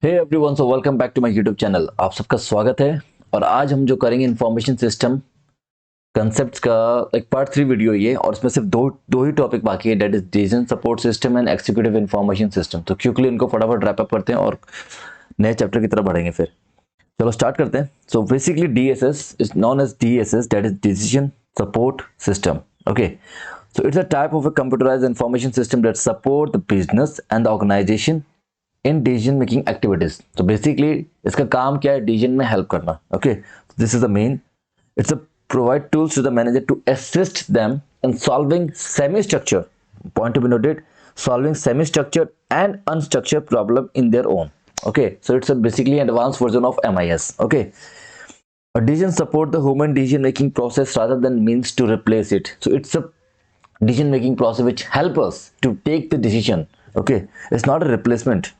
Hey everyone, so welcome back to my YouTube channel. आप सबका स्वागत है। और आज हम जो करेंगे इंफॉर्मेशन सिस्टम कंसेप्ट्स का एक पार्ट 3 वीडियो ये, और इसमें सिर्फ दो ही टॉपिक बाकी है, that is decision support system and executive information system. तो क्विकली इनको फटाफट रैप अप करते हैं और नए चैप्टर की तरफ बढ़ेंगे। फिर चलो स्टार्ट करते हैं। So basically DSS is known as DSS, that is decision support system. Okay, so it's a type of a computerized information system that support the business and the organization in decision making activities. तो basically इसका काम क्या है? Decision में help करना। Okay, this is the main. It's a provide tools to the manager to assist them in solving semi structure, point to be noted, solving semi structure and unstructured problem in their own. Okay, so it's a basically advanced version of MIS. Okay, a decision support the human decision making process rather than means to replace it. So it's a decision making process which help us to take the decision. Okay, it's not a replacement.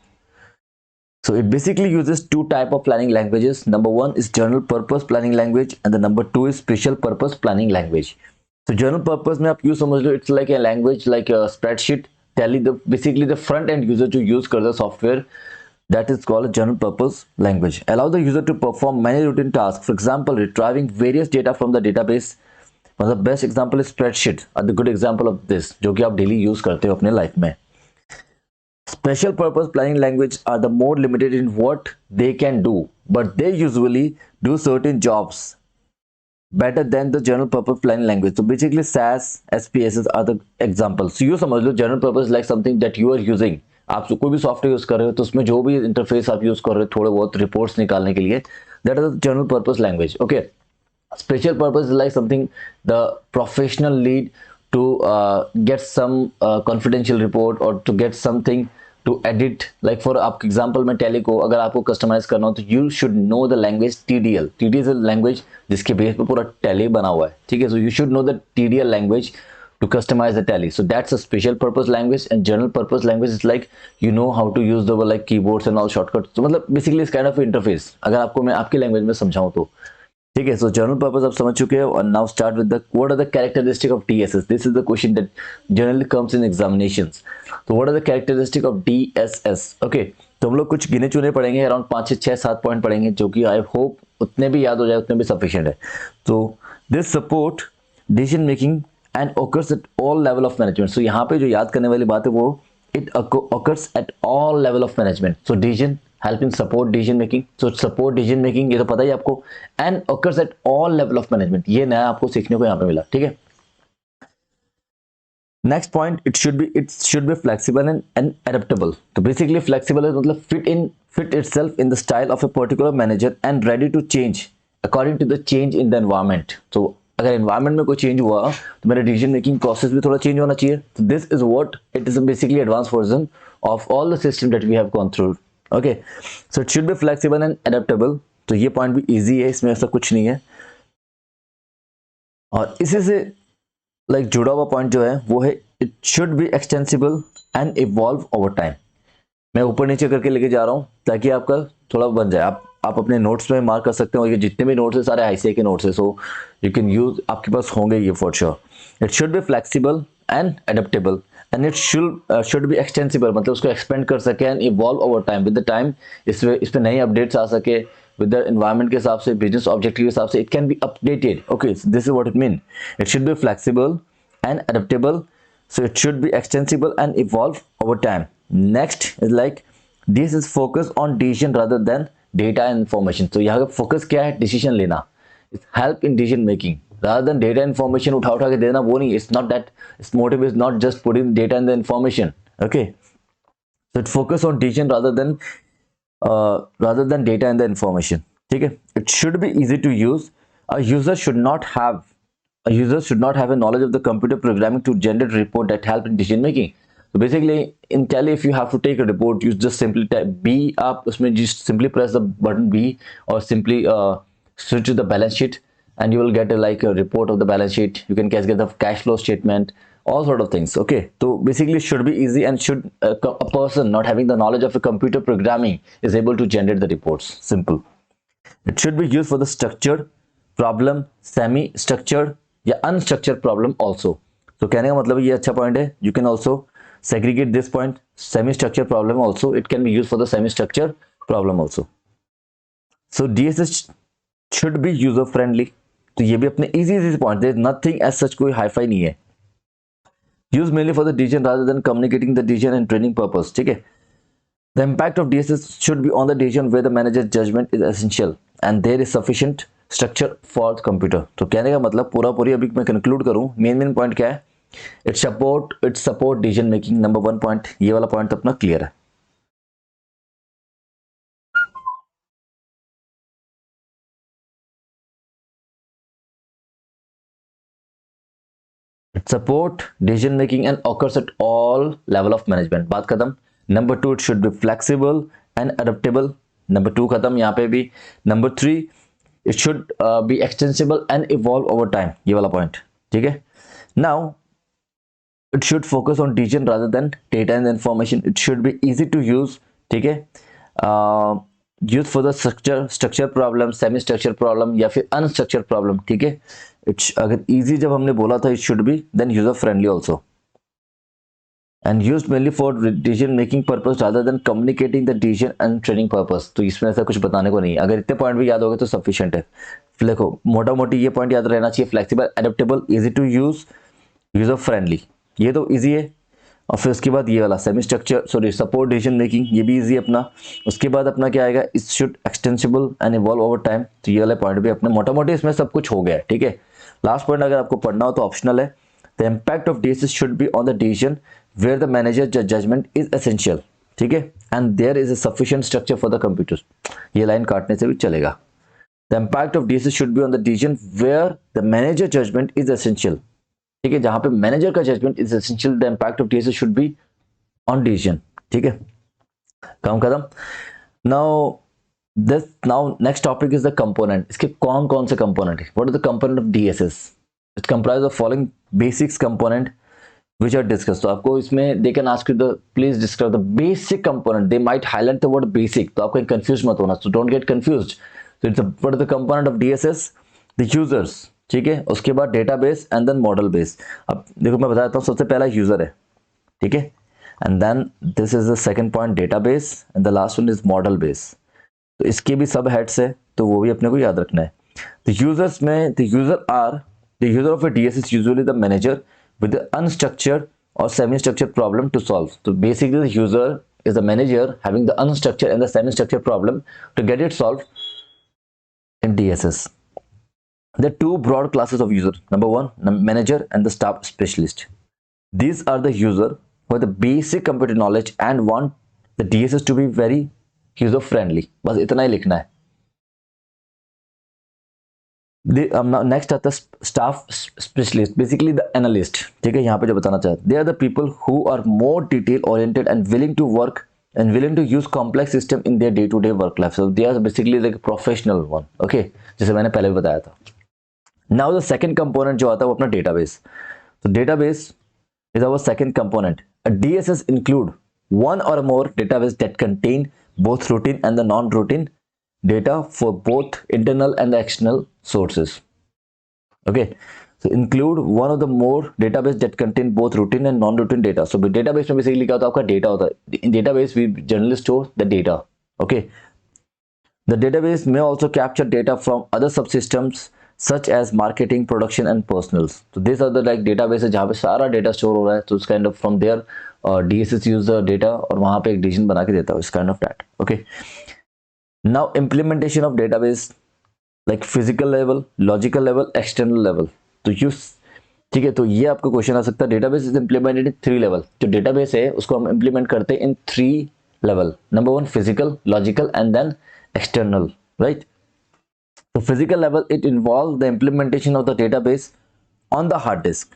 So it basically uses two type of planning languages. Number one is general purpose planning language and the number two is special purpose planning language. So general purpose में आप use समझ लो, it's like a language like a spreadsheet tally the basically the front end user to use कर the software, that is called a general purpose language. Allow the user to perform many routine tasks, for example retrieving various data from the database. मतलब best example is spreadsheet are the good example of this, जो कि आप daily use करते हो अपने life में. Special purpose planning language are the more limited in what they can do, but they usually do certain jobs better than the general purpose planning language. So basically SAS, SPSS are the examples. So you समझ लो general purpose is like something that you are using. आप कोई भी software use कर रहे हो तो उसमें जो भी इंटरफेस आप यूज कर रहे हो थोड़े बहुत रिपोर्ट्स निकालने के लिए, that is general purpose language. Okay, special purpose is like something the professional need to get some confidential report or to get something to edit. Like for आपके एग्जांपल में टैली को अगर आपको कस्टमाइज करना हो तो you should know the language TDL. TDL is language जिसके base पे पूरा टैली बना हुआ है. ठीक है, so you should know the TDL language to customize the tally. So that's a special purpose language, and general purpose language is like you know how to use the like keyboards and all shortcuts. So मतलब basically इस kind of interface अगर आपको मैं आपकी language में समझाऊं तो ठीक है. सो जनरल पर्पस आप समझ चुके हो. और now start with the what are the characteristic of DSS. This is the question that generally comes in examinations. तो what are the characteristic of DSS? Okay, तो हम लोग कुछ गिने चुने पढ़ेंगे, अराउंड 5 से 6 7 पॉइंट पढ़ेंगे, जो कि आई होप उतने भी याद हो जाए, उतने भी सफिशिएंट है. तो this support decision making and occurs at all level of management. So यहाँ पे जो याद करने वाली बात है वो it occurs at all level of management. So decision help in support decision making. So support decision making ये तो पता ही आपको, and occurs at all level of management. ये नया आपको सीखने को यहाँ पे मिला. ठीक है, next point, it should be flexible and adaptable. तो बेसिकली फ्लेक्सिबल है मतलब fit itself in the style of a particular manager and ready to change according to the change in the environment. तो अगर एनवायरमेंट में कोई change हुआ तो मेरा डिसीजन मेकिंग प्रोसेस भी थोड़ा चेंज होना चाहिए. तो this is what it is basically advance version of all the system that we have gone through. Okay, so it should be flexible and adaptable. तो ये पॉइंट भी इजी है, इसमें ऐसा कुछ नहीं है. और इसी से लाइक जुड़ा हुआ पॉइंट जो है वो है it should be extensible and evolve over time. मैं ऊपर नीचे करके लेके जा रहा हूँ ताकि आपका थोड़ा बन जाए. आप अपने नोट्स में मार्क कर सकते हो. ये जितने भी नोट्स है सारे ICA के नोट्स है, सो यू कैन यूज, आपके पास होंगे ये for sure. It should be flexible and adaptable and it should be extensible, मतलब उसको एक्सपेंड कर सके and evolve over time with the time. इस पे नई अपडेट्स आ सके विद द एनवायरमेंट के हिसाब से, बिजनेस ऑब्जेक्टिव के हिसाब से. It can be updated. Okay, this is what it mean. It should be flexible and adaptable, so it should be extensible and evolve over time. Next is like this is focus on decision rather than data and information. तो यहाँ का focus क्या है? Decision लेना. Help in decision making rather than data information उठा उठा के देना, वो नहीं. It's not that. Its motive is not just putting data and the information. Okay, so it focus on decision rather than data and the information. ठीक है. It should be easy to use. A user should not have a knowledge of the computer programming to generate report that help in decision making. So basically in Tally, if you have to take a report, you just simply type B up, उसमें just simply press the button B or simply switch to the balance sheet and you will get like a report of the balance sheet. You can get the cash flow statement, all sort of things. Okay, so basically should be easy and should a person not having the knowledge of a computer programming is able to generate the reports. Simple. It should be used for the structured problem, semi structured या unstructured problem also. तो कहने का मतलब ये अच्छा point है. You can also segregate this point, semi structured problem also. It can be used for the semi structured problem also. So DSS should be user friendly. तो ये भी अपने easy point, there is nothing as such, कोई hi-fi नहीं है. Used mainly for the decision rather than communicating the decision and training purpose. ठीक है. The impact of DSS should be on the decision where the manager's judgment is essential and there is sufficient structure for the computer. तो कहने का मतलब पूरी अभी मैं conclude करूँ, मेन पॉइंट क्या है? It support decision making. Number 1 point, ये वाला पॉइंट अपना क्लियर है. It support decision making and occurs at all level of management. बात खत्म. Number 2, it should be flexible and adaptable. Number 2 खत्म यहाँ पे भी. Number 3, it should be extensible and evolve over time. ये वाला पॉइंट ठीक है. Now it should focus on decision rather than data and information. It should be easy to use. ठीक है. Use for the structure problem, semi structure problem या फिर unstructured problem. ठीक है. अगर इजी जब हमने बोला था, it should be then user friendly also and use mainly for decision making purpose rather than communicating the decision and training purpose. तो इसमें ऐसा कुछ बताने को नहीं है. अगर इतने पॉइंट भी याद हो गए तो सफिशिएंट है. देखो मोटा मोटी ये पॉइंट याद रहना चाहिए. Flexible, adaptable, easy to use, user friendly, ये तो इजी है. और फिर उसके बाद ये वाला semi structure support decision making, ये भी इजी अपना. उसके बाद अपना क्या आएगा? It should extensible and evolve over time. तो ये वाला पॉइंट भी अपने मोटा मोटी इसमें सब कुछ हो गया है. ठीक है. लास्ट पॉइंट अगर आपको पढ़ना हो तो ऑप्शनल है. The impact of DSS should be on the decision where the manager judgement is essential. ठीक है. And there is a sufficient structure for the computer. ये लाइन काटने से भी चलेगा. The impact of DSS should be on the decision where the manager judgement is essential. ठीक है. जहां पे मैनेजर का judgement is essential, the impact of DSS should be on decision. ठीक है. काम खत्म. Now next topic is the component. इसके कौन कौन से कंपोनेंट है? What is the component of DSS? It comprise of following basics component which are discussed. तो आपको इसमें they can ask you the please describe the basic component. They might highlight the word basic. तो आपको confuse मत होना. So don't get confused. So it's what is the component of DSS? The users. ठीक है. उसके बाद database and then model base. अब देखो मैं बता देता हूँ. सबसे पहला यूजर है. ठीक है. And then this is the second point, database, and the last one is model base. तो इसके भी सब हेड्स है, तो वो भी अपने को याद रखना है. द यूजर्स में the user of a DSS is usually the manager with the unstructured or semi-structured problem to solve. So basically the user is the manager having the unstructured and the semi-structured problem to get it solved in DSS. There are two broad classes of user. Number 1, manager and the staff specialist. These are the user who have the basic computer knowledge and want the DSS to be very user friendly. बस इतना ही लिखना है. Next आता है staff specialist, basically the analyst. ठीक है. यहाँ पे जो बताना चाहते, they are the people who are more detail oriented and willing to work and willing to use complex system in their day to day work life. So they are basically the professional one. Okay, जैसे मैंने पहले भी बताया था. Now the second component जो आता है वो अपना डेटाबेस. तो database is our second component. A DSS include one or more database that contain both routine and the non-routine data for both internal and the external sources. Okay, so include one of the more database that contain both routine and non-routine data. So database में basically क्या होता है? आपका data होता है. In database we generally store the data. Okay, the database may also capture data from other subsystems such as marketing, production and personals. So these are the like databases जहाँ पे सारा data store हो रहा है. So it's kind of from there DSS user data और वहाँ पे एक डिसीजन बना के देता है. It's kind of that. Okay. Now implementation of database like physical level, logical level, external level. तो use, ठीक है. तो ये आपको क्वेश्चन आ सकता है. Database is implemented in 3 level. जो डेटाबेस है उसको हम इम्प्लीमेंट करते हैं in 3 level. Number 1 physical, logical and then external. Right. So physical level, it involves the implementation of the database on the hard disk.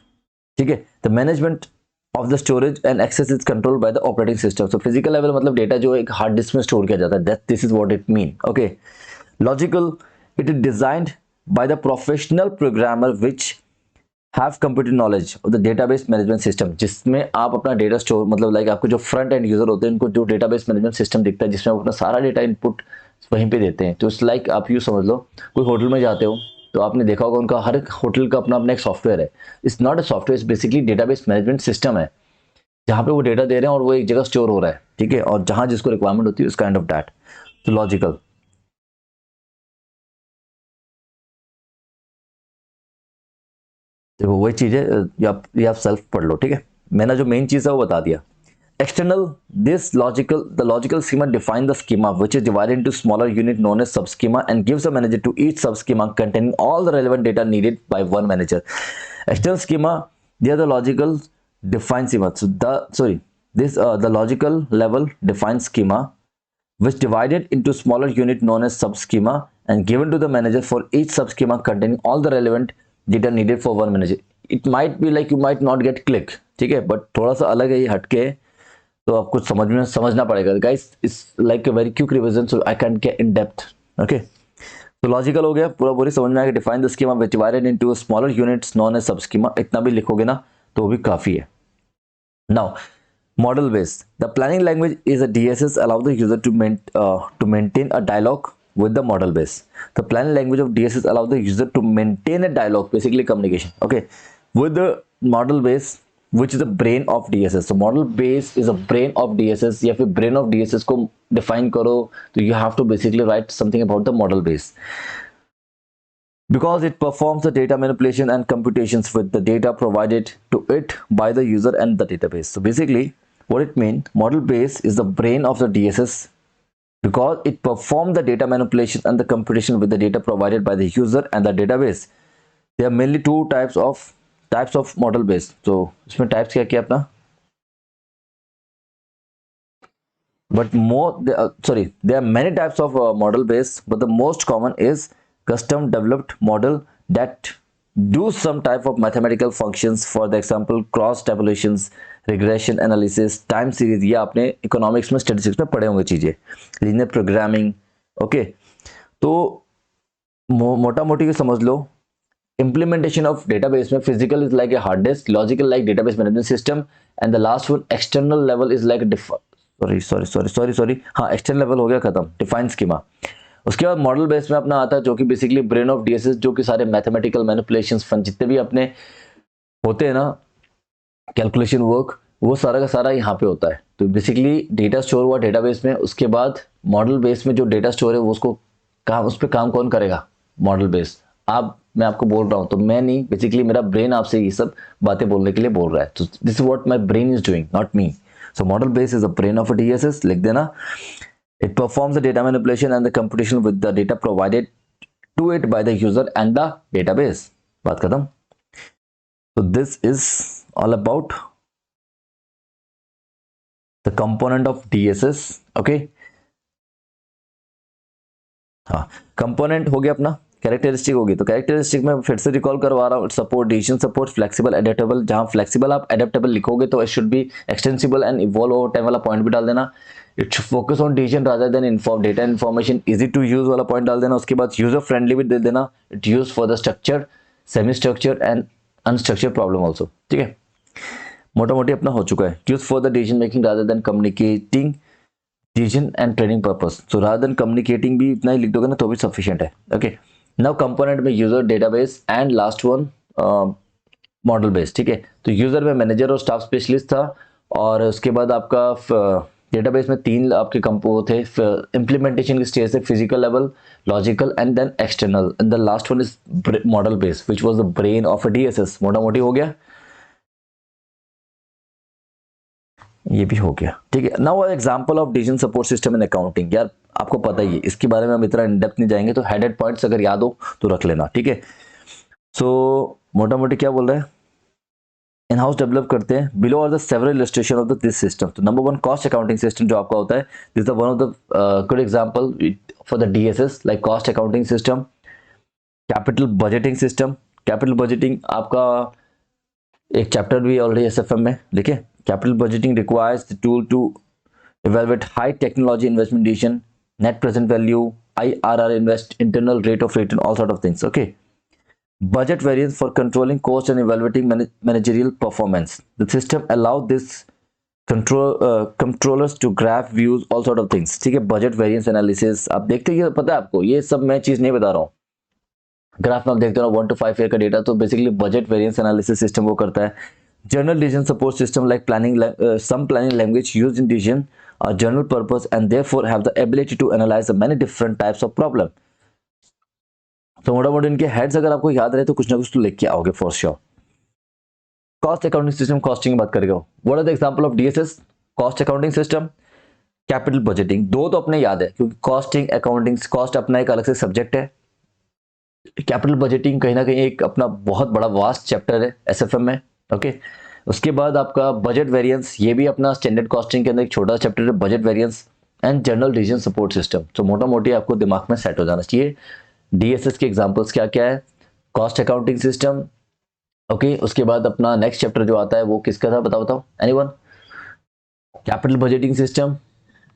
ठीक है. The management of the storage and access is controlled by the operating system. So physical level मतलब data जो एक hard disk में store किया जाता है. That this is what it mean. Okay. Logical, it is designed by the professional programmer which have computer knowledge of the database management system. जिसमें आप अपना डेटा स्टोर मतलब लाइक आपको जो फ्रंट एंड यूजर होते हैं उनको जो डेटाबेस मैनेजमेंट सिस्टम दिखता है जिसमें आप अपना सारा डेटा इनपुट वहीं पे देते हैं. तो इट्स लाइक आप यूँ समझ लो, कोई होटल में जाते हो तो आपने देखा होगा उनका हर एक होटल का अपना अपना एक सॉफ्टवेयर है. It's not a software, it's basically database management system है जहाँ पे वो डेटा दे रहे हैं और वो एक जगह स्टोर हो रहा है. ठीक है. और जहाँ जिसको रिक्वायरमेंट होती है उस काइंड ऑफ दैट. तो लॉजिकल, देखो वही चीज है, ये आप सेल्फ पढ़ लो, ठीक है। मैंने जो मेन चीज है वो बता दिया। External, the logical schema define the schema which is divided into smaller unit known as subschema and gives a manager to each subschema containing all the relevant data needed by one manager. External schema, they are the logical defined schema. So the logical level defined schema which divided into smaller unit known as subschema and given to the manager for each subschema containing all the relevant data needed for one manager. It might be like you might not get click, ठीक है, but थोड़ा सा अलग है, ये हटके है, तो आपको समझना पड़ेगा guys. It's like a very quick revision, so I can get in depth. Okay, तो लॉजिकल हो गया, पूरा पूरी समझ में आएगा। Define the schema which divided into smaller units known as sub schema, इतना भी लिखोगे ना तो वो भी काफी है। Now model based, the planning language is a DSS allow the user to maintain a dialogue with the model base. The planning language of DSS allow the user to maintain a dialogue, basically communication, okay, with the model base which is the brain of DSS. So model base is a brain of DSS, या फिर brain of DSS को define करो तो you have to basically write something about the model base because it performs the data manipulation and computations with the data provided to it by the user and the database. So basically what it means, model base is the brain of the DSS because it performs the data manipulation and the computation with the data provided by the user and the database. There are mainly two types of model base. So इसमें types क्या क्या अपना, but there are many types of model base, but the most common is custom developed model that do some type of mathematical functions, for the example cross tabulations, regression analysis, time series, ये आपने economics में statistics में पढ़े होंगे चीजें, linear programming. Okay, तो मोटा मोटी समझ लो, implementation of database में physical is like a hard disk, logical like database management system, and the last one external level is like हाँ external level हो गया खत्म, डिफाइन स्कीमा। उसके बाद मॉडल बेस में अपना आता है जो कि बेसिकली ब्रेन ऑफ डीएसएस, जो कि सारे मैथमेटिकल मैनिपुलेशंस फन जितने भी अपने होते हैं ना कैलकुलेशन वर्क, वो सारा का सारा यहाँ पे होता है। तो बेसिकली डेटा स्टोर हुआ डेटाबेस में, उसके बाद मॉडल बेस में जो डेटा स्टोर है वो उसको काम, उस पर काम कौन करेगा, मॉडल बेस। मैं आपको बोल रहा हूँ तो मैं नहीं, बेसिकली मेरा ब्रेन आपसे ये सब बातें बोलने के लिए बोल रहा है। तो this is what my brain is doing, not me. So model base is the brain of a DSS, लिख देना। It performs the data manipulation and the computation with the data provided to it by the user and the database. बात खत्म। So this is all about the component of DSS. Okay. हाँ, component हो गया अपना, characteristic होगी। तो characteristic में फिर से रिकॉल करवा रहा हूँ, support, decision support, flexible, adaptable. जहाँ फ्लेक्सिबल आप एडेप्टेबल लिखोगे तो it should be extensible and evolve over time वाला पॉइंट भी डाल देना। It should focus on decision rather than inform data information, easy to use वाला पॉइंट डाल देना। उसके बाद यूजर फ्रेंडली भी दे देना, it use for the structure, semi structure and unstructure problem also, ठीक है। मोटा मोटी अपना हो चुका है। Use for the decision making rather than communicating decision and training purpose. So rather than communicating भी इतना ही लिख दोगे ना तो भी सफिशिएंट है। ओके, नाउ कंपोनेंट में user, database and last one model base, ठीक है। तो यूजर में मैनेजर और स्टाफ स्पेशलिस्ट था, और उसके बाद आपका डेटाबेस में तीन आपके कंपो थे इंप्लीमेंटेशन की स्टेज से, physical level, logical and then external, and the last one is model base which was the brain of a DSS. मोटा मोटी हो गया, ये भी हो गया, ठीक है। Now example of decision support system in accounting. यार आपको पता ही है, इसके बारे में हम इतना इन डेप्थ नहीं जाएंगे, तो हेडेड पॉइंट्स अगर याद हो तो रख लेना, ठीक है। सो मोटा मोटी क्या बोल रहे हैं, इन हाउस डेवलप करते हैं। Below are the several illustration of this system. तो number one, cost accounting system जो आपका होता है, this is one of the good example for the DSS, like cost accounting system, capital budgeting system. Capital budgeting आपका एक chapter भी already SFM में लिखे। Capital budgeting requires the tool to evaluate high technology investment decision, net present value, IRR, internal rate of return, all sort of things. Okay. Budget variance for controlling cost and evaluating managerial performance. The system allow this controllers to graph views, all sort of things. ठीक है, budget variance analysis आप देखते हैं, पता है आपको, ये सब मैं चीज नहीं बता रहा हूँ। ग्राफ में आप देखते हो 1 to 5 ईयर का डेटा, तो basically budget variance analysis system वो करता है। General decision support system like some planning language used in decision are general purpose and therefore have the ability to analyze the many different types of problem. तो मोटा मोटी इनके heads अगर आपको याद रहे तो कुछ ना कुछ तो लिख के आओगे for sure. Cost accounting system, costing की बात करेगा. What are the example of DSS? Cost accounting system, capital budgeting. दो तो अपने याद है क्योंकि कॉस्टिंग अकाउंटिंग, कॉस्ट अपना एक अलग से सब्जेक्ट है. कैपिटल बजटिंग कहीं ना कहीं एक अपना बहुत बड़ा वास्ट चैप्टर है एसएफएम में. ओके उसके बाद आपका बजट वेरिएंस, ये भी अपना स्टैंडर्ड कॉस्टिंग के अंदर एक छोटा चैप्टर है, budget variance and general decision support system. तो मोटा मोटी आपको दिमाग में सेट हो जाना चाहिए डीएसएस के एग्जांपल्स क्या क्या है. Cost accounting system. ओके उसके बाद अपना नेक्स्ट चैप्टर जो आता है वो किसका था, बताओ anyone? Capital budgeting system,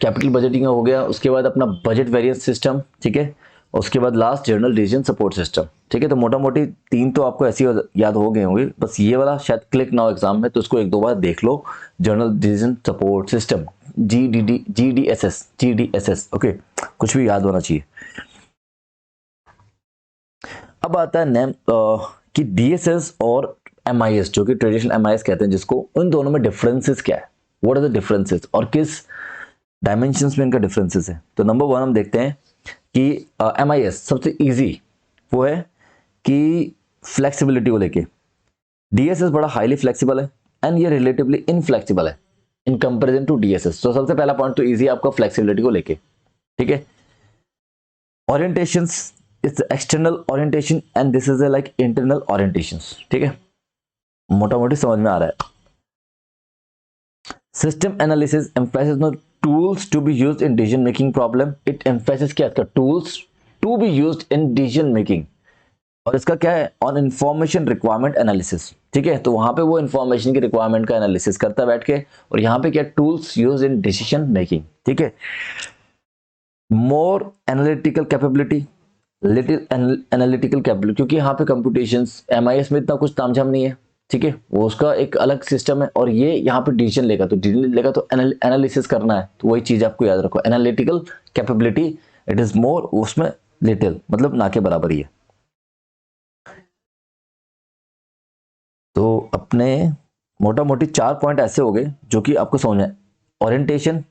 capital budgeting हो गया. उसके बाद अपना बजट वेरिएंस सिस्टम, ठीक है. उसके बाद last general decision support system, ठीक है. तो मोटा मोटी तीन तो आपको ऐसे याद हो गए होंगे, बस ये वाला शायद क्लिक ना हो एग्जाम में, तो उसको एक दो बार देख लो. General decision support system, GDSS. Okay कुछ भी याद होना चाहिए. अब आता है नेम कि डीएसएस और एमआईएस, जो कि ट्रेडिशनल एमआईएस कहते हैं जिसको, उन दोनों में डिफरेंसेस क्या है, व्हाट आर द डिफरेंसेस और किस डायमेंशंस में इनका डिफरेंसेस है. तो नंबर वन हम देखते हैं कि एमआईएस सबसे इजी वो है कि फ्लेक्सिबिलिटी को लेके. डीएसएस बड़ा हाईली फ्लेक्सिबल है एंड ये रिलेटिवली इनफ्लेक्सिबल है इन कंपैरिजन टू डीएसएस. तो सबसे पहला पॉइंट तो इजी है आपका फ्लेक्सिबिलिटी को लेके, ठीक है. Orientations, it's external orientation and this is like internal orientations, ठीक है. मोटा मोटी समझ में आ रहा है. System analysis emphasis no tools to be used in decision making problem. it emphasizes क्या इसका, tools to be used in decision making. और इसका क्या है, on information requirement analysis, ठीक है. तो वहां पे वो इंफॉर्मेशन की रिक्वायरमेंट का एनालिसिस करता है बैठ के, और यहाँ पे क्या, tools use in decision making, ठीक है. मोर analytical capability, little analytical capability, क्योंकि यहाँ पे कंप्यूटेशंस एमआईएस में इतना कुछ तामझाम नहीं है, ठीक है. वो उसका एक अलग सिस्टम है, और ये यहाँ पे डिसीजन लेगा, तो डिसीजन लेगा तो एनालिसिस करना है. तो वही चीज आपको याद रखो, analytical capability it is more, उसमें लिटिल मतलब ना के बराबर ही है. तो अपने मोटा मोटी 4 पॉइंट ऐसे हो गए जो कि आपको समझना है. Orientation,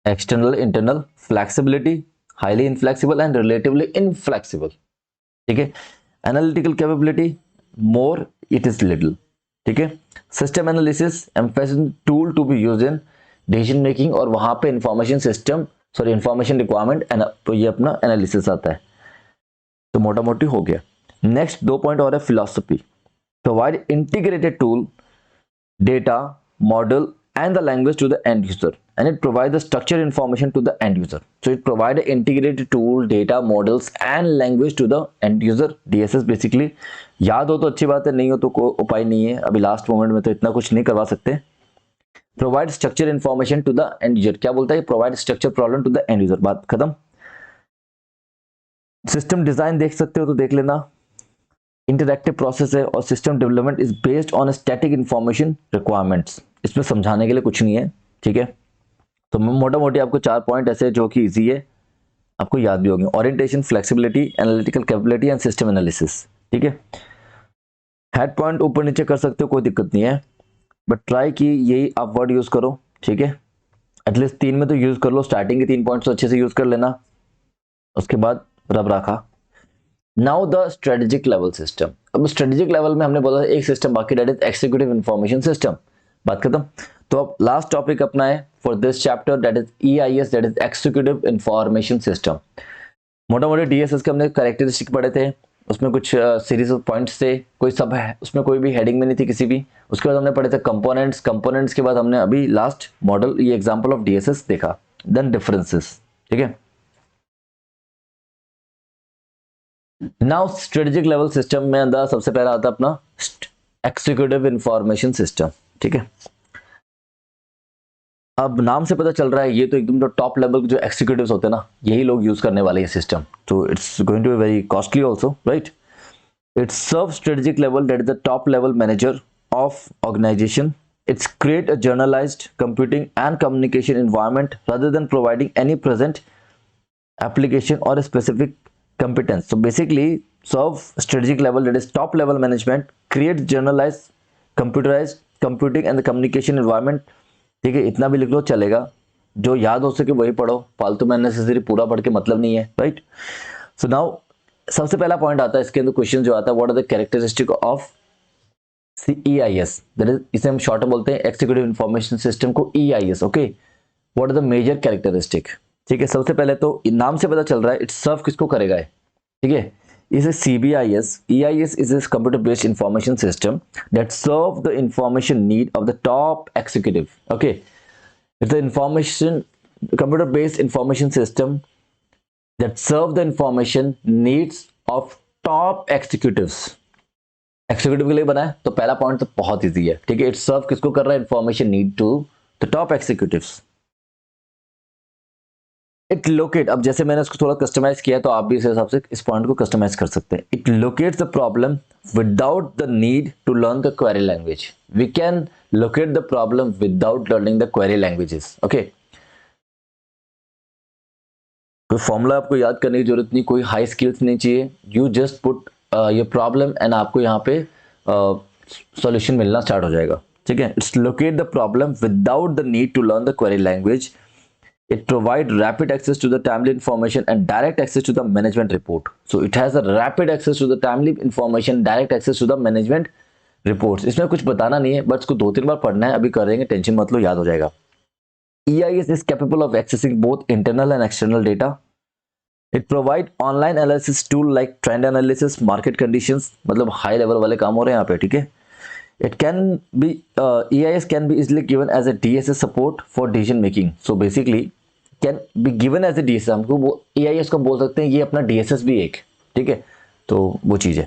external internal, flexibility, highly inflexible and relatively inflexible, ठीक है. Analytical capability more, it is little, ठीक है. System analysis, emphasis tool to be used in decision making, और वहां पे information system, sorry information requirement, तो ये अपना एनालिसिस आता है. तो मोटा मोटी हो गया. नेक्स्ट 2 पॉइंट और है, philosophy. Provide integrated tool, data, model and the language to the end user, and it provides the structured information to the end user. So it provides an integrated tool, data, models and language to the end user. DSS basically याद हो तो अच्छी बात है, नहीं हो तो कोई उपाय नहीं है, अभी लास्ट मोमेंट में तो इतना कुछ नहीं करवा सकते. Provide structure information to the end user, क्या बोलता है, provide structure problem to the end user, बात खत्म. सिस्टम डिजाइन देख सकते हो तो देख लेना, इंटरैक्टिव प्रोसेस है, और system development is based on static information requirements. इसमें समझाने के लिए कुछ नहीं है, ठीक है. तो मोटा मोटी आपको 4 पॉइंट ऐसे जो कि इजी है, आपको याद भी होंगे. Orientation, flexibility, analytical capability and system analysis, ठीक है. हेड पॉइंट ऊपर नीचे कर सकते हो, कोई दिक्कत नहीं है, बट ट्राई की यही आप वर्ड यूज करो, ठीक है. एटलीस्ट 3 में तो यूज कर लो, स्टार्टिंग के 3 पॉइंट्स तो अच्छे से यूज कर लेना, उसके बाद रब रखा. Now the strategic level system. अब स्ट्रेटेजिक लेवल में हमने बोला एक सिस्टम बाकी, that is executive information system, बात खत्म. तो अब लास्ट टॉपिक अपना है for this chapter, that is EIS, that is executive information system. मोटा मोटे डीएसएस के हमने कैरेक्टरिस्टिक पढ़े थे, उसमें कुछ सीरीज ऑफ पॉइंट्स थे, कोई सब है उसमें, कोई भी हेडिंग में नहीं थी किसी भी. उसके बाद हमने पढ़े थे कंपोनेंट्स, कंपोनेंट्स के बाद हमने अभी लास्ट मॉडल, ये एग्जांपल ऑफ डीएसएस देखा, देन डिफरेंसेस, ठीक है. नाउ स्ट्रेटेजिक लेवल सिस्टम में अंदर सबसे पहला आता है अपना एक्जीक्यूटिव इंफॉर्मेशन सिस्टम, ठीक है. अब नाम से पता चल रहा है ये तो एकदम जो टॉप लेवल जो एक्जीक्यूटिव्स होते हैं ना, यही लोग यूज करने वाले ये सिस्टम. तो it's going to be very costly also, right. It's serve strategic level, that is the top level manager of organization. It's create a generalized computing and communication environment rather than providing any present application or a specific competence. So basically, serve strategic level, that is top level management, create generalized computerize computing and the communication environment. ठीक है, इतना भी लिख लो चलेगा, जो याद हो सके वही पढ़ो, फालतू में नेसेसरी पूरा पढ़ के मतलब नहीं है, राइट। सो नाउ सबसे पहला पॉइंट आता है इसके अंदर, क्वेश्चन जो आता है, what are the characteristic of EIS, that is, इसे हम शॉर्ट में बोलते हैं एक्जीक्यूटिव इंफॉर्मेशन सिस्टम को EIS। Okay, what are the major characteristic. ठीक है, सबसे पहले तो नाम से पता चल रहा है इट सर्व किसको करेगा, ठीक है। Is a CBIS, EIS is a computer based information system that serve the information need of the top executive. Okay, it's the information computer based information system that serve the information needs of top executives. Executive के लिए बना है, तो पहला point तो बहुत easy है, ठीक है। इट सर्व किसको कर रहा है, information need to the top executives. It locate, अब जैसे मैंने उसको थोड़ा कस्टमाइज किया तो आप भी इस हिसाब से इस पॉइंट को कस्टमाइज कर सकते हैं। It locates the problem without the need to learn the query language. We can locate the problem without learning the query languages. Okay, कोई फॉर्मूला आपको याद करने की जरूरत नहीं, कोई हाई स्किल्स नहीं चाहिए, you just put your problem and आपको यहाँ पे सॉल्यूशन मिलना स्टार्ट हो जाएगा, ठीक है। It's locate the problem without the need to learn the query language. It provides rapid access to the timely information and direct access to the management report. So it has a rapid access to the timely information, direct access to the management reports. इसमें कुछ बताना नहीं है, but इसको 2-3 बार पढ़ना है, अभी करेंगे, टेंशन मत लो, याद हो जाएगा। EIS is capable of accessing both internal and external data. It provide online analysis tool like trend analysis, market conditions, मतलब हाई लेवल वाले काम हो रहे हैं यहाँ पे, ठीक है। It can be EIS can be easily given as a DSS support for decision making. So basically can be given as a DSS, हमको वो EIS को बोल सकते हैं ये अपना DSS भी एक, ठीक है। तो वो चीज है,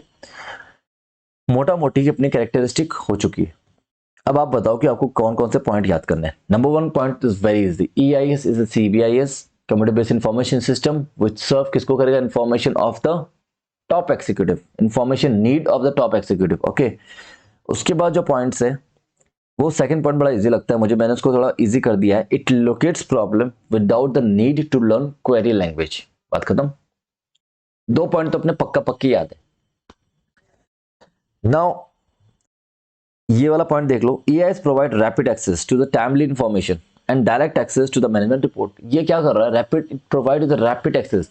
मोटा मोटी अपनी कैरेक्टरिस्टिक हो चुकी है। अब आप बताओ कि आपको कौन कौन से पॉइंट याद करने हैं। Number 1 point is very easy, EIS is a CBIS computer based information system which serve किसको करेगा, information of the top executive, information need of the top executive. Okay, उसके बाद जो पॉइंट्स है वो सेकंड पॉइंट बड़ा इजी लगता है मुझे, मैंने उसको थोड़ा इजी कर दिया है। It locates problem without the need to learn query language. बात खत्म। 2 पॉइंट तो अपने पक्का पक्की याद है। नाउ ये वाला पॉइंट देख लो, EIS provide rapid access to the timely information and direct access to the management report. ये क्या कर रहा है, rapid, it provide the rapid access,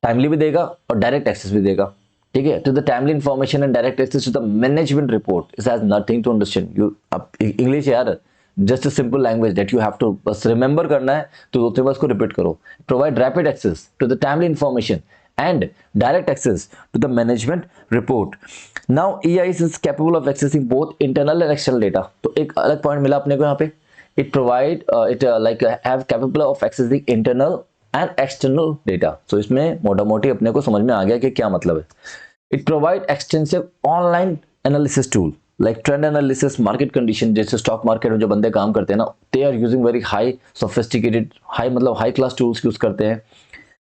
timely भी देगा और डायरेक्ट एक्सेस भी देगा, ठीक है, to the timely information and direct access to the management report. It has nothing to understand you, अब इंग्लिश यार, just a simple language that you have to बस रिमेंबर करना है, तो 2-3 बार इसको रिपीट करो। Provide rapid access to the timely information and direct access to the management report. Now EIS is capable of accessing both internal and external data. तो एक अलग पॉइंट मिला अपने को यहाँ पे, it provide like have capable of accessing internal and external data. So इसमें मोटा मोटी अपने को समझ में आ गया कि क्या मतलब है। It provide extensive online analysis tool like trend analysis, market condition, जैसे स्टॉक मार्केट में जो बंदे काम करते हैं ना, they are using very high sophisticated, high मतलब high class tools यूज करते हैं,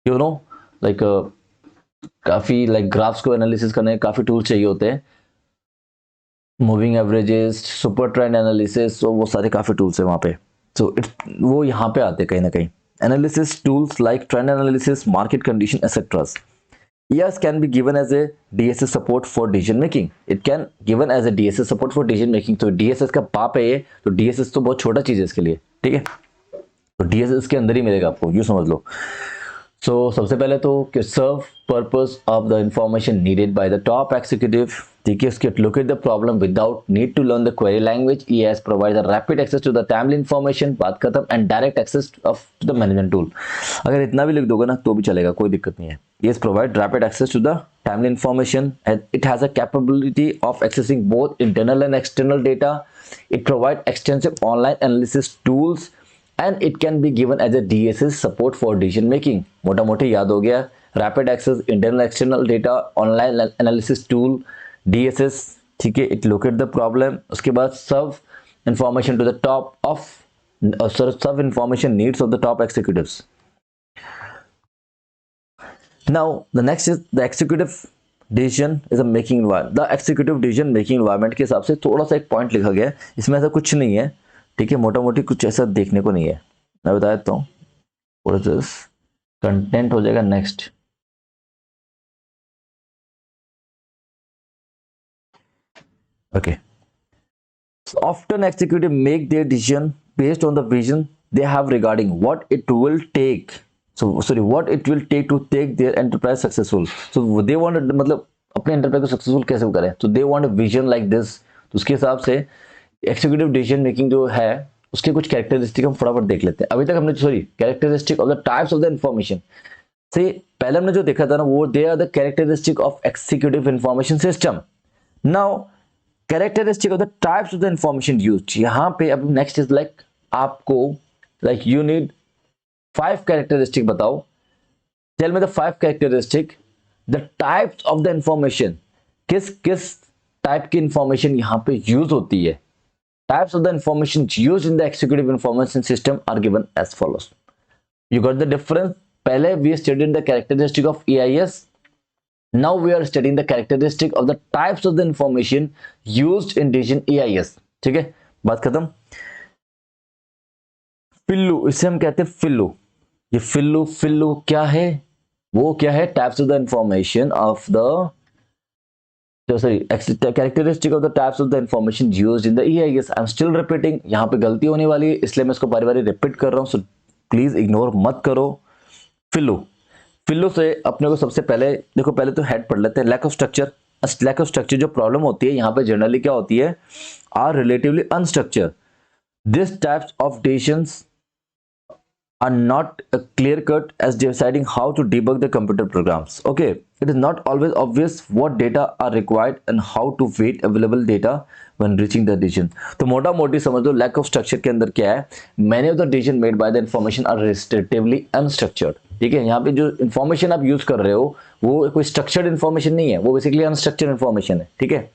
you know, लाइक काफी लाइक ग्राफ्स को एनालिसिस करने काफी टूल्स चाहिए होते हैं, moving averages, super trend analysis, तो वो सारे काफी टूल्स है वहां पे। सो वो यहाँ पे आते हैं कहीं ना कहीं, analysis tools like trend analysis, market condition etcetera. EIS can be given as a DSS support for decision making. It can given as a DSS support for decision making. तो DSS का बाप है ये, तो DSS तो बहुत छोटा चीज है इसके लिए, ठीक है। तो DSS के अंदर ही मिलेगा आपको, यूँ समझ लो। So सबसे पहले तो serve purpose of the information needed by the top executive, ठीक है। उसके locate the problem without need to learn the query language. EIS provide the rapid access to the timely information, बात खत्म, and direct access of the management tool. अगर इतना भी लिख दोगे ना तो भी चलेगा, कोई दिक्कत नहीं है। EIS provide rapid access to the timely information and it has a capability of accessing both internal and external data. It provides extensive online analysis tools and it can be given as a DSS support for decision making. मोटा मोटी याद हो गया, rapid access, internal external data, online analysis tool, DSS, ठीक है। It locate the problem, उसके बाद serve information to the top of serve information needs of the top executives. Now the next is the executive decision is a making environment. The executive decision making environment के हिसाब से थोड़ा सा एक point लिखा गया है, इसमें ऐसा कुछ नहीं है, ठीक है, मोटा मोटी कुछ ऐसा देखने को नहीं है, मैं बता देता हूँ। कंटेंट हो जाएगा next. Okay, Often executive make their decision based on the vision they have regarding what it will take. So sorry, what it will take to take their enterprise successful. So they want मतलब अपने enterprise को successful कैसे करें. So they want a vision like this. तो उसके हिसाब से executive decision making जो है उसके कुछ कैरेक्टरिस्टिक हम फटाफट देख लेते हैं. अभी तक हमने sorry characteristic of the types of the information से पहले हमने जो देखा था ना वो they are the characteristic of executive information system. Now characteristic of the types of the information used. यहां पे अब नेक्स्ट इज लाइक आपको लाइक यू नीड 5 कैरेक्टरिस्टिक बताओ. Tell me the 5 characteristic the types of the information. किस किस type की information यहां पे यूज होती है. Types of the information used in the executive information system are given as follows. You got the difference. पहले we studied the characteristic of EIS. Now we are studying the characteristic of the types of the information used in decision EIS. ठीक है, बात खत्म. फिल्लू, इसे हम कहते हैं फिल्लू. ये फिल्लू फिल्लू क्या है, वो क्या है, types of the information of the sorry characteristic of the types of the information used in the EIS. I am still repeating. यहाँ पे गलती होने वाली है इसलिए मैं इसको बारी बारी रिपीट कर रहा हूँ. सो प्लीज इग्नोर मत करो. फिल्लू, फिल्लू से अपने को सबसे पहले देखो, पहले तो हेड पढ़ लेते हैं. Lack of structure. Lack of structure जो प्रॉब्लम होती है यहाँ पे जनरली क्या होती है, are relatively unstructure. This types of decisions are not clear cut as deciding how to debug the computer programs. Okay, it is not always obvious what data are required and how to weight available data when reaching the decision. तो मोटा मोटी समझ लो lack of structure के अंदर क्या है, many of the decision made by the information are restrictively unstructured. ठीक है, यहाँ पे जो इंफॉर्मेशन आप यूज कर रहे हो वो कोई स्ट्रक्चर्ड इंफॉर्मेशन नहीं है, वो बेसिकली अनस्ट्रक्चर्ड इंफॉर्मेशन है. ठीक है.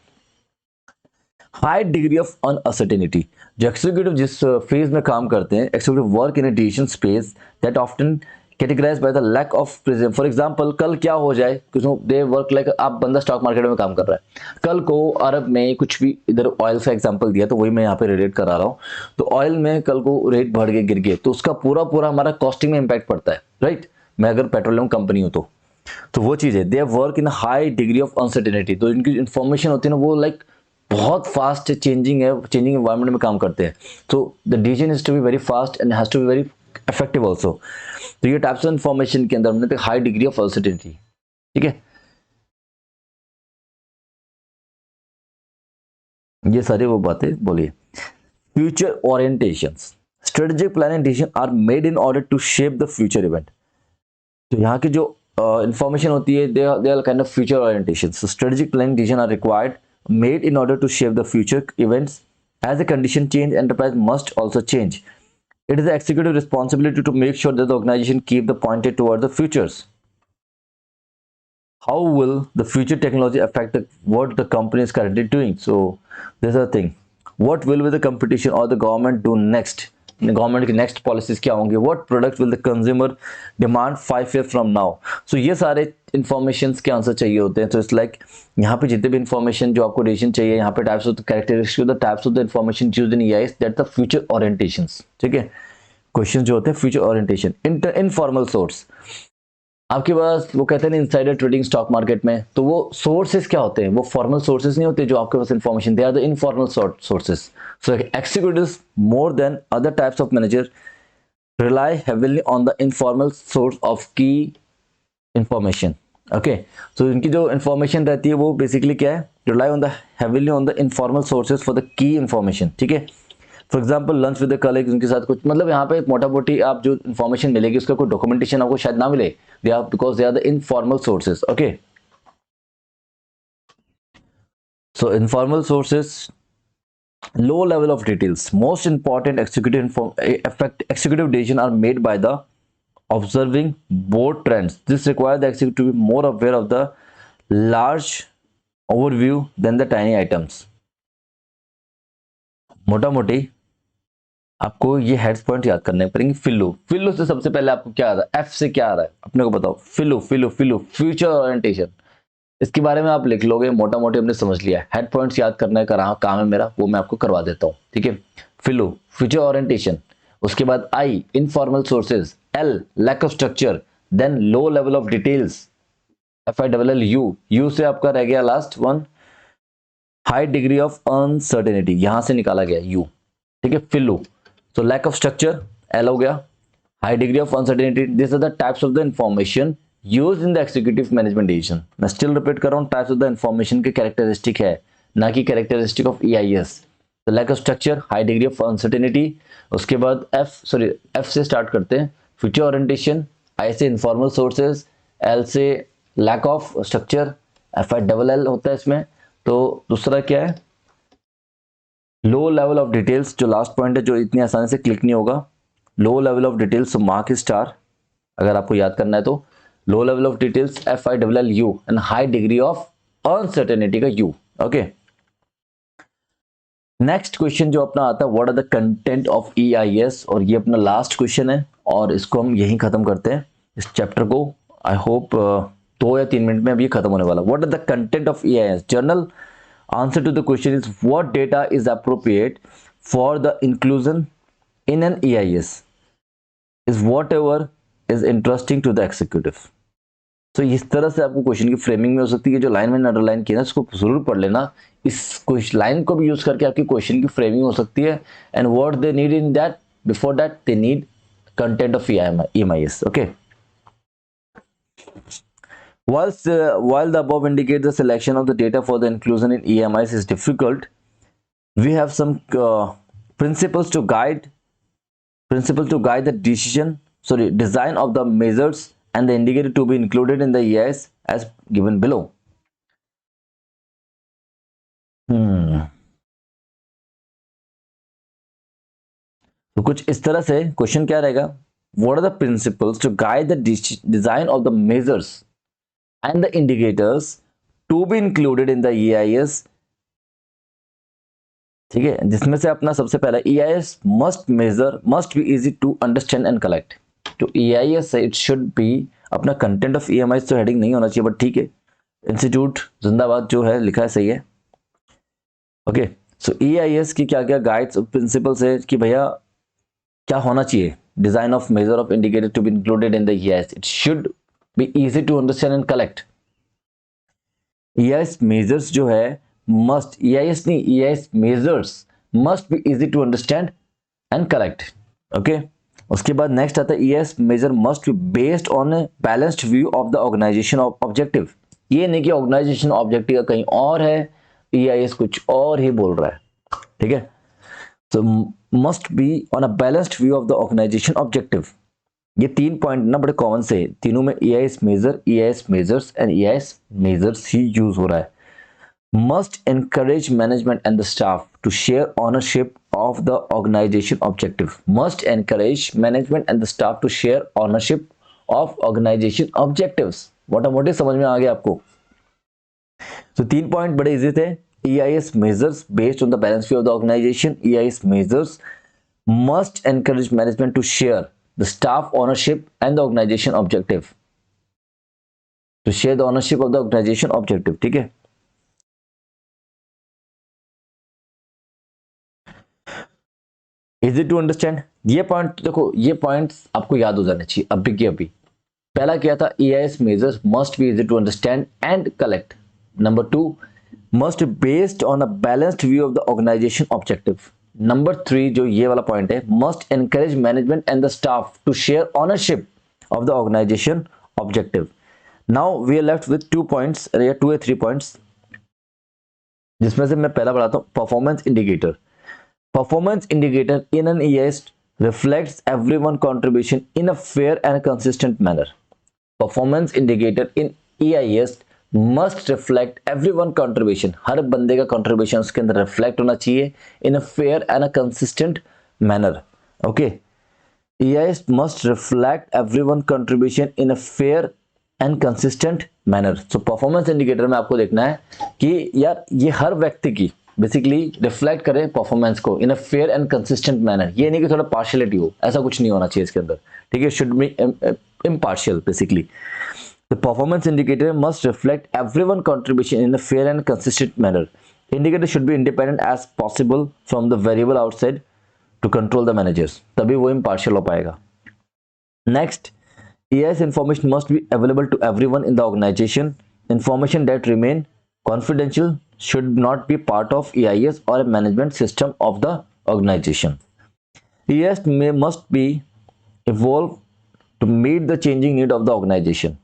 High degree of uncertainty. जो एक्सिक्यूटिव जिस फेज में काम करते हैं, executive work in a decision space that often categorized by the lack of precision. For example कल क्या हो जाए, दे वर्क लाइक आप बंदा स्टॉक मार्केट में काम कर रहा है, कल को अरब में कुछ भी, इधर ऑयल का एग्जांपल दिया तो वही मैं यहाँ पे रिलेट करा रहा हूँ. तो ऑयल में कल को रेट बढ़ गए, गिर गए, तो उसका पूरा पूरा हमारा कॉस्टिंग में इंपैक्ट पड़ता है. राइट, मैं अगर पेट्रोलियम कंपनी हूँ तो वो चीज़ है. They work in high degree of uncertainty. तो इनकी इंफॉर्मेशन होती है ना वो लाइक बहुत फास्ट चेंजिंग है, चेंजिंग एनवायरनमेंट में काम करते हैं. तो the decision is to be very fast and has to be very effective also. तो ये टाइप्स ऑफ इंफॉर्मेशन के अंदर हमने हाई डिग्री ऑफ अनसर्टेनिटी. ठीक है, ये सारे वो बातें बोलिए. Future orientations. Strategic planning decision are made in order to shape the future event. तो यहाँ की जो इंफॉर्मेशन होती है they are kind of future orientation. So strategic planning decision are required made in order to shape the future events. As the condition change, enterprise must also change. It is the executive responsibility to make sure that the organization keep the pointed toward the futures. How will the future technology affect what the company is currently doing? So this is the thing. What will be the competition or the government do next? Government की next policies क्या होंगे. What product will the consumer demand 5 years from now. So ये सारे information के answer चाहिए होते हैं. तो इट्स लाइक यहाँ पे जितने भी इंफॉर्मेशन जो आपको डिसीजन चाहिए, यहाँ पे types of characteristic the types of the information used in EIS that the future orientations. ठीक है, क्वेश्चन जो होते हैं फ्यूचर ओरिएंटेशन. Informal source. आपके पास वो कहते हैं ना इनसाइडर ट्रेडिंग स्टॉक मार्केट में, तो वो सोर्सेज क्या होते हैं, वो फॉर्मल सोर्सेज नहीं होते जो आपके पास information, they are the informal sources. So executives more than other types of manager rely heavily on the informal source of key information. Okay, तो इनकी जो इंफॉर्मेशन रहती है वो बेसिकली क्या है, rely on the heavily on the informal sources for the key information. ठीक है, for example lunch with the colleagues, उनके साथ कुछ मतलब यहाँ पे मोटा मोटी आप जो इन्फॉर्मेशन मिलेगी उसका कोई डॉक्यूमेंटेशन आपको शायद ना मिले, they are because they are the informal sources. Okay, so informal sources, low level of details. Most important executive decisions are made by the observing board trends. This requires the executive to be more aware of the large overview than the tiny items. मोटा मोटी आपको ये heads point याद करने पड़ेंगे. फिल्लू, फिल्लू से सबसे पहले आपको क्या आ रहा है, एफ से क्या आ रहा है अपने को बताओ. फिल्लू फिल्लू फिल्लू फ्यूचर ओरिएंटेशन. इसके बारे में आप लिख लोगे, मोटा मोटी हमने समझ लिया. हेड पॉइंट्स याद करने का काम है मेरा, वो मैं आपको करवा देता हूँ. ठीक है, फिल्लू फ्यूचर ओरिएंटेशन. उसके बाद आई इनफॉर्मल सोर्सेज, एल lack of structure, then low level of details, FILL you, you से आपका रह गया last one high degree of uncertainty यहां से निकाला गया यू, ठीक है, फिर लो, तो लैक ऑफ स्ट्रक्चर एल हो गया, high degree of uncertainty, this are the types of the information use in the executive management decision. मैं स्टिल रिपीट कर रहा हूं, टाइप्स ऑफ द इंफॉर्मेशन के कैरेक्टरिस्टिक है, ना कि कैरेक्टरिस्टिक ऑफ ईआईएस। तो lack of structure, high degree of uncertainty, उसके बाद एफ से स्टार्ट करते हैं, फ्यूचर ओरिएंटेशन, आई से इनफॉर्मल सोर्सेज, एल से lack of structure, F I double L होता है इसमें। तो दूसरा क्या है, लो लेवल ऑफ डिटेल्स, जो लास्ट पॉइंट है जो इतनी आसानी से क्लिक नहीं होगा, low level of details, mark star अगर आपको याद करना है तो, low level of details F I double L U and high degree of uncertainty का यू। ओके, नेक्स्ट क्वेश्चन जो अपना आता है, what are the content of EIS, और ये अपना लास्ट क्वेश्चन है और इसको हम यहीं खत्म करते हैं इस चैप्टर को। आई होप 2 या 3 मिनट में अभी खत्म होने वाला। What are the content of EIS journal, answer to the question is what data is appropriate for the inclusion in an EIS is whatever is interesting to the executive। तो इस तरह से आपको क्वेश्चन की फ्रेमिंग में हो सकती है, जो लाइन में अंडरलाइन किया ना इसको जरूर पढ़ लेना, इस लाइन को भी यूज करके आपकी क्वेश्चन की फ्रेमिंग हो सकती है। And what they need in that, before that they need content of EMIS। Okay, while the above indicate the selection of the data for the inclusion in EMIS is difficult, we have some principles to guide the design of the measures and the indicator to be included in the EIS as given below। तो कुछ इस तरह से question क्या रहेगा, what are the principles to guide the design of the measures and the indicators to be included in the EIS, ठीक है, जिसमें से अपना सबसे पहला EIS must be easy to understand and collect। तो EIS इट शुड बी, अपना content of EMIS तो हेडिंग नहीं होना चाहिए, बट ठीक है, इंस्टीट्यूट जिंदाबाद जो है लिखा है सही है। ओके, सो EIS की क्या क्या गाइड्स और प्रिंसिपल्स है कि भैया क्या होना चाहिए, design of measure of indicator to be included in the EIS, it should be easy to understand and collect. EIS measures जो है must, EIS नहीं, EIS measures must be easy to understand and correct। okay, उसके बाद next आता है EIS measure must be based on a balanced view of the organization objective। ये नहीं कि ऑर्गेनाइजेशन ऑब्जेक्टिव कहीं और है, EIS कुछ और ही बोल रहा है, ठीक है। so must be on a balanced view of the organization objective। ये 3 पॉइंट ना बड़े कॉमन से, तीनों में EIS measure, EIS measures and EIS measures he use हो रहा है। must encourage management and the staff to share ownership of the organization objective। must encourage management and the staff to share ownership of organization objectives। मोटा-मोटी समझ में आ गया आपको। तो 3 point बड़े easy थे। EIS measures based on the balance view of the organization, EIS measures must encourage management to share the staff ownership and the organization objective, to share the ownership of the organization objective, ठीक है। Easy to understand, ये point देखो, ये points आपको याद हो जाने चाहिए अभी के अभी। पहला क्या था, EIS measures must be easy to understand and collect. Number 2, must based on a balanced view of the organization objective. Number 3 जो ये वाला पॉइंट है, must encourage management and the staff to share ownership of the organization objective. Now we are left with 2 points या 2 या 3 points, जिसमें से मैं पहला बताता हूं, performance indicator. Performance indicator in an EIS reflects everyone's contribution in a fair and consistent manner। Performance indicator in EIS must reflect everyone's contribution। हर बंदे का contribution उसके अंदर reflect होना चाहिए in a fair and a consistent manner। Okay, EIS must reflect everyone's contribution in a fair and consistent manner। So performance indicator में आपको देखना है कि यार ये हर व्यक्ति की बेसिकली रिफ्लेक्ट करे परफॉर्मेंस को in a fair and consistent manner. ये नहीं कि थोड़ा पार्शियलिटी हो, ऐसा कुछ नहीं होना चाहिए इसके अंदर, ठीक है, should be impartial basically. The performance indicator must reflect everyone contribution in a fair and consistent manner. Indicator should be independent as possible from the variable outside to control the managers, तभी वो impartial हो पाएगा। Next, EIS information must be available to everyone in the organization। Information that remain confidential should not be part of EIS or a management system of the organization. EIS must be evolved to meet the changing need of the organization.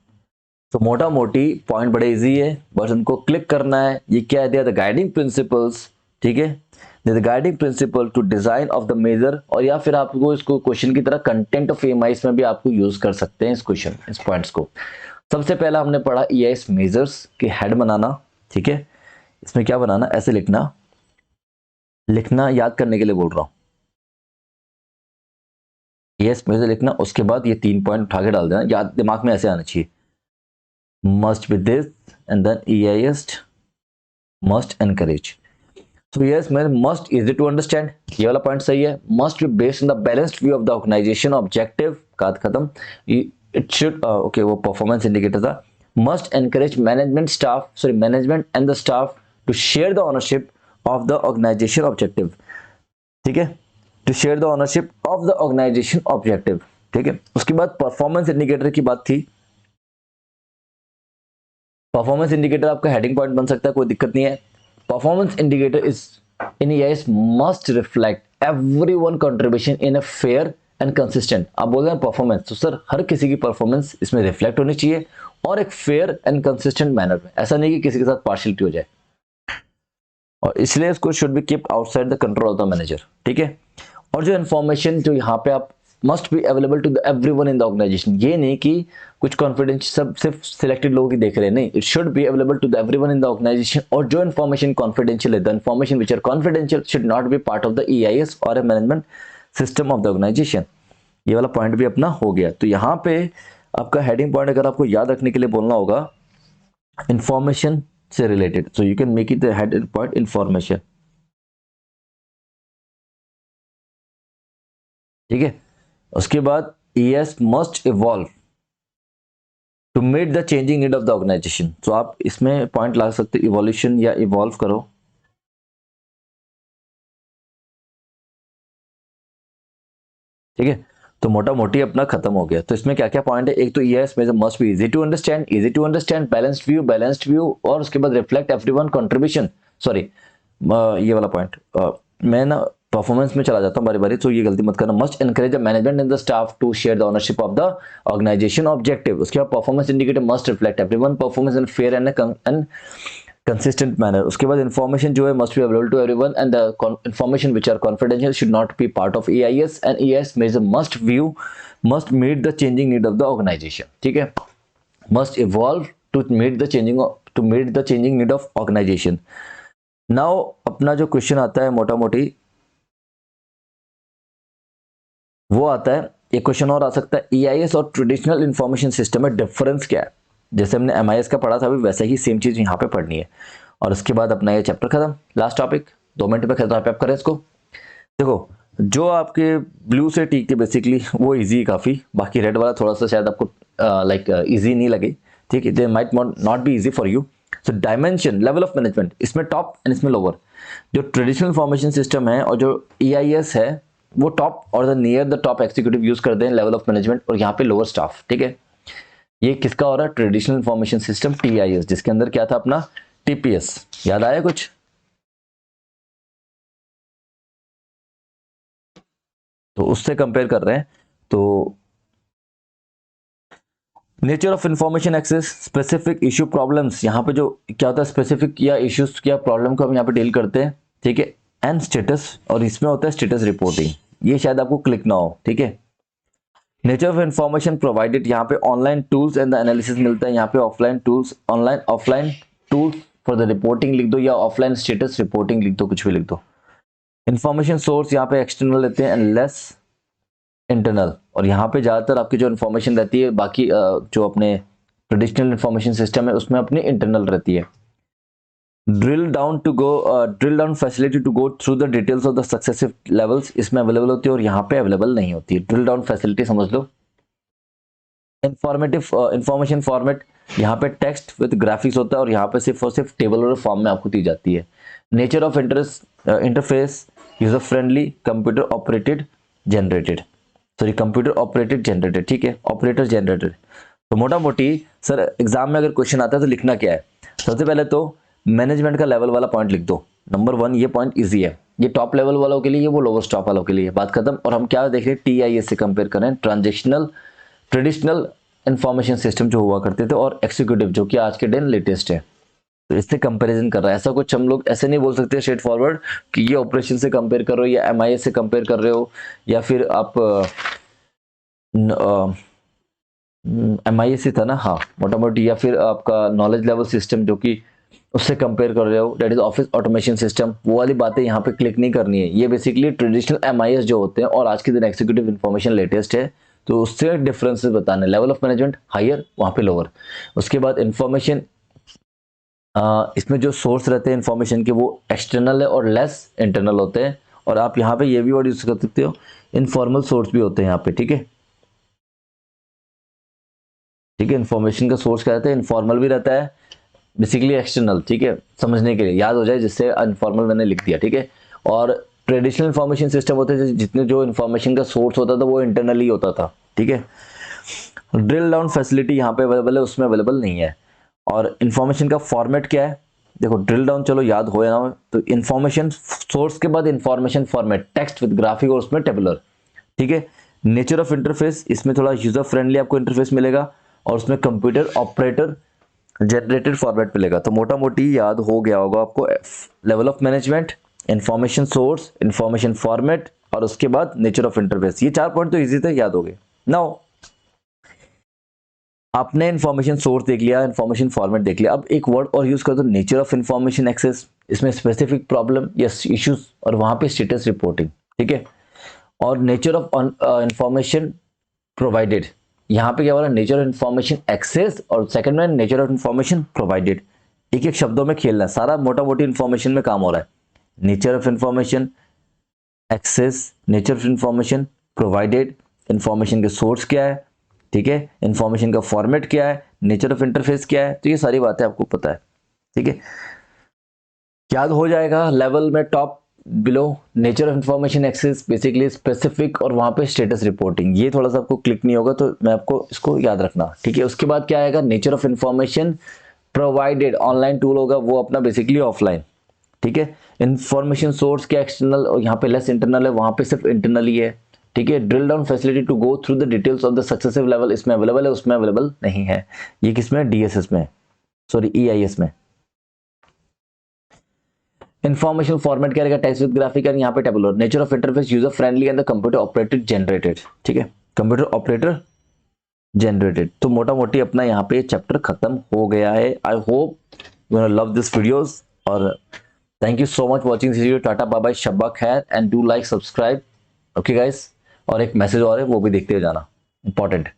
तो मोटा मोटी point बड़े easy है, बस उनको click करना है. ये क्या है, द गाइडिंग प्रिंसिपल्स. ठीक है, the guiding principle to design of the measure. और या फिर आपको इसको क्वेश्चन की तरह कंटेंट ऑफ EMIS में भी आपको यूज कर सकते हैं इस क्वेश्चन, इस पॉइंट्स को. सबसे पहला हमने पढ़ा EIS मेजर्स के हेड बनाना. ठीक है, इसमें क्या बनाना, ऐसे लिखना, लिखना याद करने के लिए बोल रहा हूं. EIS मेजर लिखना, उसके बाद ये 3 पॉइंट उठा के डाल देना, याद दिमाग में ऐसे आना चाहिए. Must be this and then EIS must encourage. So EIS must easy to understand. ये वाला पॉइंट सही है. Must be based on the balanced view of the organization objective. काट खत्म. It should okay वो performance indicator था. Must encourage management and the staff to share the ownership of the organization objective. ठीक है, to share the ownership of the organization objective. ठीक है, उसके बाद performance indicator की बात थी. परफॉर्मेंस इंडिकेटर आपका हेडिंग पॉइंट बन सकता है, कोई दिक्कत नहीं है. Performance indicator is in EIS must reflect everyone contribution in a fair and consistent. आप बोल रहे हैं परफॉर्मेंस, तो सर हर किसी की परफॉर्मेंस इसमें रिफ्लेक्ट होनी चाहिए और एक फेयर एंड कंसिस्टेंट मैनर में. ऐसा नहीं कि किसी के साथ पार्शियलिटी हो जाए, और इसलिए इसको should be keeped outside the control of the manager. ठीक है, और जो इन्फॉर्मेशन जो यहाँ पे आप must be available to everyone in the organisation. ये नहीं कि कुछ कॉन्फिडेंशियल सब सिर्फ सिलेक्टेड लोगों की देख रहे हैं, नहीं. It should be available to the everyone in the organisation. और जो इन्फॉर्मेशन कॉन्फिडेंशियल है, the information which are confidential should not be part of the EIS और a management system of the organisation. ये वाला पॉइंट भी अपना हो गया. तो यहाँ पे आपका हेडिंग पॉइंट अगर आपको याद रखने के लिए बोलना होगा, इंफॉर्मेशन से related, so you can make it the heading point information. ठीक है, उसके बाद EIS must evolve to meet the changing need of the organization. तो आप इसमें पॉइंट ला सकते, इवोल्यूशन या इवॉल्व करो. ठीक है, तो मोटा मोटी अपना खत्म हो गया. तो इसमें क्या क्या पॉइंट है, एक तो EIS में must be easy to understand, balanced view, और उसके बाद रिफ्लेक्ट एवरीवन कंट्रीब्यूशन. सॉरी, ये वाला पॉइंट मैं ना परफॉर्मेंस में चला जाता हूं बारी बारी, तो ये गलती मत करना. Must encourage the management and the staff to share the ownership of the organization objective. उसके बाद performance indicator must reflect everyone performance in fair and consistent manner. उसके बाद इन्फॉर्मेशन जो है must be available to everyone and the information which are confidential should not be part of EIS and EIS measure must meet the changing need of the organization. ठीक है, must evolve to meet the changing need of organization. Now अपना जो question आता है मोटा मोटी वो आता है, एक क्वेश्चन और आ सकता है, EIS और ट्रेडिशनल इंफॉर्मेशन सिस्टम में डिफरेंस क्या है. जैसे हमने MIS का पढ़ा था, अभी वैसे ही सेम चीज यहाँ पे पढ़नी है. और उसके बाद अपना ये चैप्टर खत्म. लास्ट टॉपिक 2 मिनट में खत्म करें इसको. देखो, जो आपके ब्लू से टी के बेसिकली वो इजी काफी, बाकी रेड वाला थोड़ा सा शायद आपको लाइक इजी नहीं लगे. ठीक है, they might not be easy for you. So dimension, level of management, इसमें टॉप एंड इसमें लोअर. जो ट्रेडिशनल इंफॉर्मेशन सिस्टम है और जो EIS है वो टॉप और the near the top executive use करते हैं लेवल ऑफ मैनेजमेंट, और यहाँ पे लोअर स्टाफ. ठीक है, ये किसका हो रहा है, ट्रेडिशनल इंफॉर्मेशन सिस्टम TIS, जिसके अंदर क्या था अपना TPS. याद आया कुछ? तो उससे कंपेयर कर रहे हैं. तो nature of information access, specific issue problems, यहाँ पे जो क्या होता है स्पेसिफिक या इश्यूज या प्रॉब्लम को हम यहाँ पे डील करते हैं. ठीक है, एंड स्टेटस, और इसमें होता है स्टेटस रिपोर्टिंग. ये शायद आपको क्लिक ना हो. ठीक है, नेचर ऑफ इंफॉर्मेशन प्रोवाइडेड, यहाँ पे online tools and the analysis मिलता है. यहाँ पे offline tools for the reporting लिख दो, या ऑफलाइन स्टेटस रिपोर्टिंग लिख दो, कुछ भी लिख दो. इंफॉर्मेशन सोर्स यहाँ पे एक्सटर्नल लेते हैं एंड लेस इंटरनल, और यहाँ पे ज्यादातर आपकी जो इन्फॉर्मेशन रहती है, बाकी जो अपने ट्रेडिशनल इंफॉर्मेशन सिस्टम है उसमें अपनी इंटरनल रहती है. Drill down facility to go through the details of the successive levels, इसमें अवेलेबल होती है और यहाँ पे अवेलेबल नहीं होती है. ड्रिल डाउन फैसिलिटी समझ लो. इंफॉर्मेशन फॉर्मेट, यहाँ पे टेक्स्ट विद ग्राफिक्स होता है और यहाँ पे सिर्फ और सिर्फ टेबल और फॉर्म में आपको दी जाती है. Nature of interface, user friendly, computer operated generated. ठीक है, ऑपरेटर जनरेटेड. तो मोटा मोटी सर एग्जाम में अगर क्वेश्चन आता है तो लिखना क्या है, सबसे पहले तो मैनेजमेंट का लेवल वाला पॉइंट लिख दो। नंबर 1 ये पॉइंट इजी है, ये टॉप लेवल वालों के लिए, वो लोअर स्टॉप वालों के लिए, बात खत्म। और हम क्या देख रहे हैं, TIS से कंपेयर कर रहे हैं, ट्रेडिशनल इंफॉर्मेशन सिस्टम जो हुआ करते थे, और एग्जीक्यूटिव जो कि आज के दिन लेटेस्ट है, तो इससे कंपैरिजन कर रहा है। ऐसा कुछ हम लोग ऐसे नहीं बोल सकते स्ट्रेट फॉरवर्ड कि ये ऑपरेशन से कंपेयर कर रहे हो या MIS से कंपेयर कर रहे हो, या फिर आप MIS ही था ना, हाँ मोटा मोटी, या फिर आपका नॉलेज लेवल सिस्टम जो कि उससे कंपेयर कर रहे हो, that is office automation system, वो वाली बातें यहाँ पे क्लिक नहीं करनी है। ये बेसिकली ट्रेडिशनल MIS जो होते हैं और आज के दिन एग्जीक्यूटिव इन्फॉर्मेशन लेटेस्ट है, तो उससे डिफरेंसेस बताने, लेवल ऑफ मैनेजमेंट हायर, वहाँ पे लोअर। उसके बाद इंफॉर्मेशन, इसमें जो सोर्स रहते हैं इन्फॉर्मेशन के वो एक्सटर्नल है और लेस इंटरनल होते हैं। और आप यहाँ पे ये भी वर्ड यूज कर सकते हो, इनफॉर्मल सोर्स भी होते हैं यहाँ पे, ठीक है। ठीक है, इन्फॉर्मेशन का सोर्स क्या रहता है, इनफॉर्मल भी रहता है, बेसिकली एक्सटर्नल, ठीक है, समझने के लिए याद हो जाए, जिससे अनफॉर्मल मैंने लिख दिया, ठीक है। और ट्रेडिशनल इन्फॉर्मेशन सिस्टम होते थे जितने जो इन्फॉर्मेशन का सोर्स होता था वो इंटरनली होता था, ठीक है। ड्रिल डाउन फैसिलिटी यहाँ पे अवेलेबल है, उसमें अवेलेबल नहीं है। और इन्फॉर्मेशन का फॉर्मेट क्या है, देखो ड्रिल डाउन चलो याद हो या ना हो, तो इन्फॉर्मेशन सोर्स के बाद information format, text with graphic और उसमें टेबुलर, ठीक है। नेचर ऑफ इंटरफेस, इसमें थोड़ा यूजर फ्रेंडली आपको इंटरफेस मिलेगा, और उसमें कंप्यूटर ऑपरेटर जनरेटेड फॉर्मेट मिलेगा। तो मोटा मोटी याद हो गया होगा आपको, level of management, information source, information format, और उसके बाद नेचर ऑफ इंटरफेस। ये 4 पॉइंट तो इजी थे, याद हो गए। नाउ आपने इन्फॉर्मेशन सोर्स देख लिया, इन्फॉर्मेशन फॉर्मेट देख लिया, अब एक वर्ड और यूज कर दो, नेचर ऑफ इन्फॉर्मेशन एक्सेस। इसमें स्पेसिफिक प्रॉब्लम या इश्यूज, और वहां पे स्टेटस रिपोर्टिंग, ठीक है। और नेचर ऑफ इंफॉर्मेशन प्रोवाइडेड, यहाँ पे क्या हो रहा है, नेचर ऑफ इंफॉर्मेशन एक्सेस, और सेकंड में नेचर ऑफ इंफॉर्मेशन प्रोवाइडेड। एक एक शब्दों में खेलना, सारा मोटा मोटी इंफॉर्मेशन में काम हो रहा है। Nature of information access, nature of information provided, information के सोर्स क्या है, ठीक है, इंफॉर्मेशन का फॉर्मेट क्या है, नेचर ऑफ इंटरफेस क्या है, तो ये सारी बातें आपको पता है, ठीक है, याद हो जाएगा। लेवल में top below, nature of information access, basically specific, और वहां पे स्टेटस रिपोर्टिंग, ये थोड़ा सा आपको क्लिक नहीं होगा, तो मैं आपको इसको याद रखना, ठीक है। उसके बाद क्या आएगा, nature of information provided, online tool होगा वो अपना, बेसिकली ऑफलाइन, ठीक है। इंफॉर्मेशन सोर्स क्या एक्सटर्नल, और यहाँ पे लेस इंटरनल है, वहां पे सिर्फ इंटरनल ही है, ठीक है। Drill down facility to go through the details of the successive level, इसमें अवेलेबल है, उसमें अवेलेबल नहीं है। ये किसमें, DSS में, सॉरी EIS में। इन्फॉर्मेशन फॉर्मेट क्या रहेगा, टेक्स्ट विद ग्राफिक, और यहाँ पे tabular. Nature of interface user friendly and the computer operated generated, ठीक है, कंप्यूटर ऑपरेटर जनरेटेड। तो मोटा मोटी अपना यहाँ पे चैप्टर खत्म हो गया है। I hope you love this videos, और thank you so much watching this video. Tata bye bye, शब्बा खैर, and do like subscribe, okay guys. और एक मैसेज और है, वो भी देखते हुए जाना, इंपॉर्टेंट।